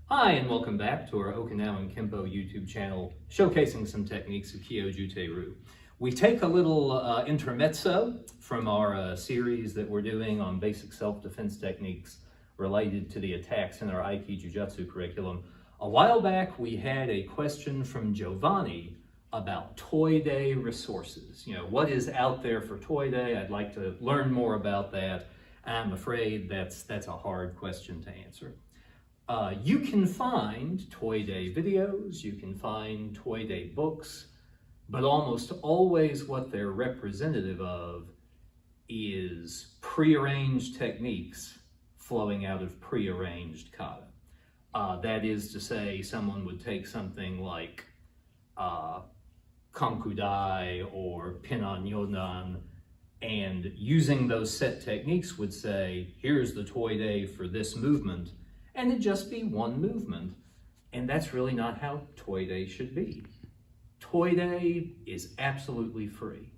Hi, and welcome back to our Okinawan Kempo YouTube channel, showcasing some techniques of Kyo-Jutei-Ryu. We take a little intermezzo from our series that we're doing on basic self-defense techniques related to the attacks in our Aiki Jujutsu curriculum. A while back, we had a question from Giovanni about Toide resources. What is out there for Toide? I'd like to learn more about that. I'm afraid that's a hard question to answer. You can find Toide videos, you can find Toide books, but almost always what they're representative of is prearranged techniques flowing out of prearranged kata. That is to say, someone would take something like Kankudai or Pinan Yodan, and using those set techniques would say, here's the Toide for this movement, and it'd just be one movement. And that's really not how Toide should be. Toide is absolutely free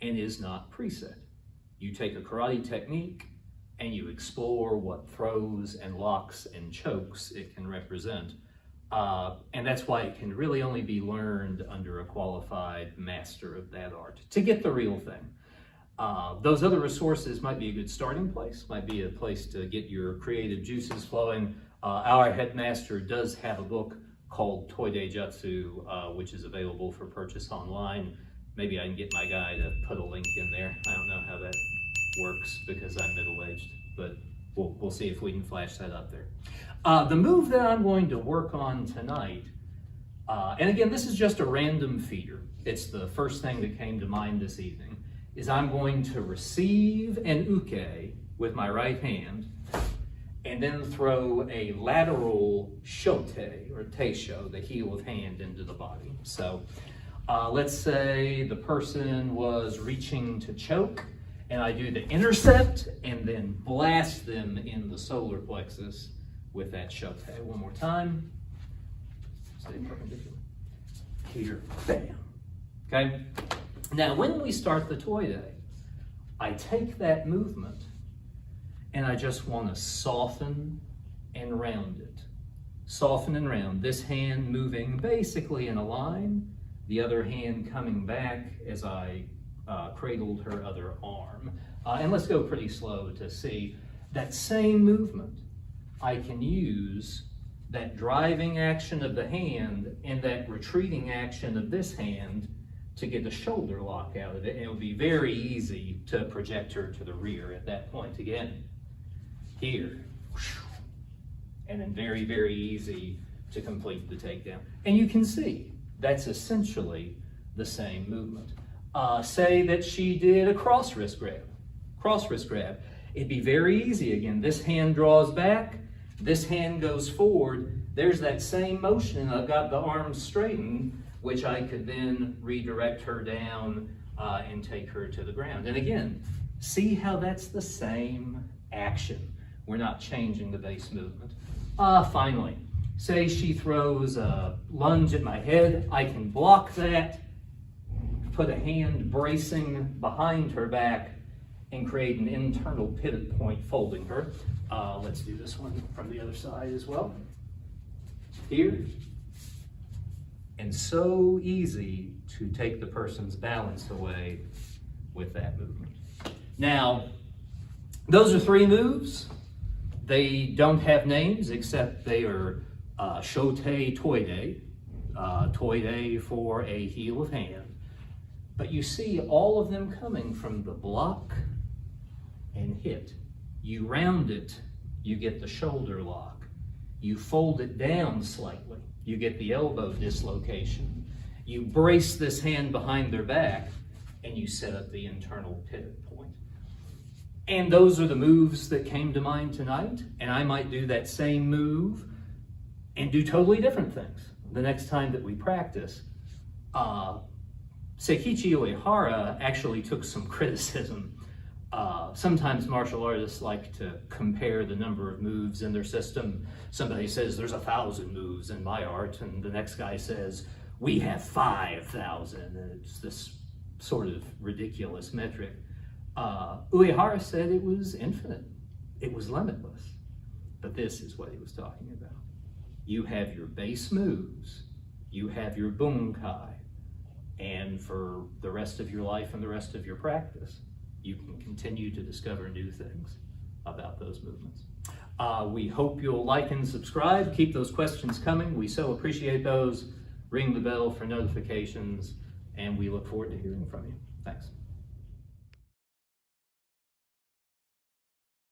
and is not preset. You take a karate technique and you explore what throws and locks and chokes it can represent. And that's why it can really only be learned under a qualified master of that art to get the real thing. Those other resources might be a good starting place, might be a place to get your creative juices flowing. Our headmaster does have a book called Toide Jutsu, which is available for purchase online. Maybe I can get my guy to put a link in there. I don't know how that works because I'm middle-aged, but we'll see if we can flash that up there. The move that I'm going to work on tonight, and again, this is just a random feeder. It's the first thing that came to mind this evening, is I'm going to receive an uke with my right hand and then throw a lateral shote or teisho, the heel of hand, into the body. So let's say the person was reaching to choke and I do the intercept and then blast them in the solar plexus with that shote. One more time. Stay perpendicular. Here, bam. Okay? Now, when we start the Toide, I take that movement and I just want to soften and round it. Soften and round. This hand moving basically in a line, the other hand coming back as I cradled her other arm. And let's go pretty slow to see that same movement. I can use that driving action of the hand and that retreating action of this hand to get a shoulder lock out of it, and it would be very easy to project her to the rear at that point again. Here, and then very, very easy to complete the takedown. And you can see that's essentially the same movement. Say that she did a cross wrist grab. Cross wrist grab. It'd be very easy again. This hand draws back, this hand goes forward. There's that same motion, and I've got the arms straightened, which I could then redirect her down and take her to the ground. And again, see how that's the same action. We're not changing the base movement. Finally, say she throws a lunge at my head. I can block that, put a hand bracing behind her back, and create an internal pivot point folding her. Let's do this one from the other side as well. Here. And so easy to take the person's balance away with that movement. Now, those are three moves. They don't have names except they are shote toide, toide for a heel of hand. But you see all of them coming from the block and hit. You round it, you get the shoulder lock. You fold it down slightly, you get the elbow dislocation. You brace this hand behind their back, and you set up the internal pivot point. And those are the moves that came to mind tonight, and I might do that same move and do totally different things the next time that we practice. Seikichi Uehara actually took some criticism. Sometimes martial artists like to compare the number of moves in their system. Somebody says there's 1,000 moves in my art, and the next guy says we have 5,000. And it's this sort of ridiculous metric. Uehara said it was infinite. It was limitless. But this is what he was talking about. You have your base moves, you have your bunkai, and for the rest of your life and the rest of your practice, you can continue to discover new things about those movements. We hope you'll like and subscribe. Keep those questions coming. We so appreciate those. Ring the bell for notifications, and we look forward to hearing from you. Thanks.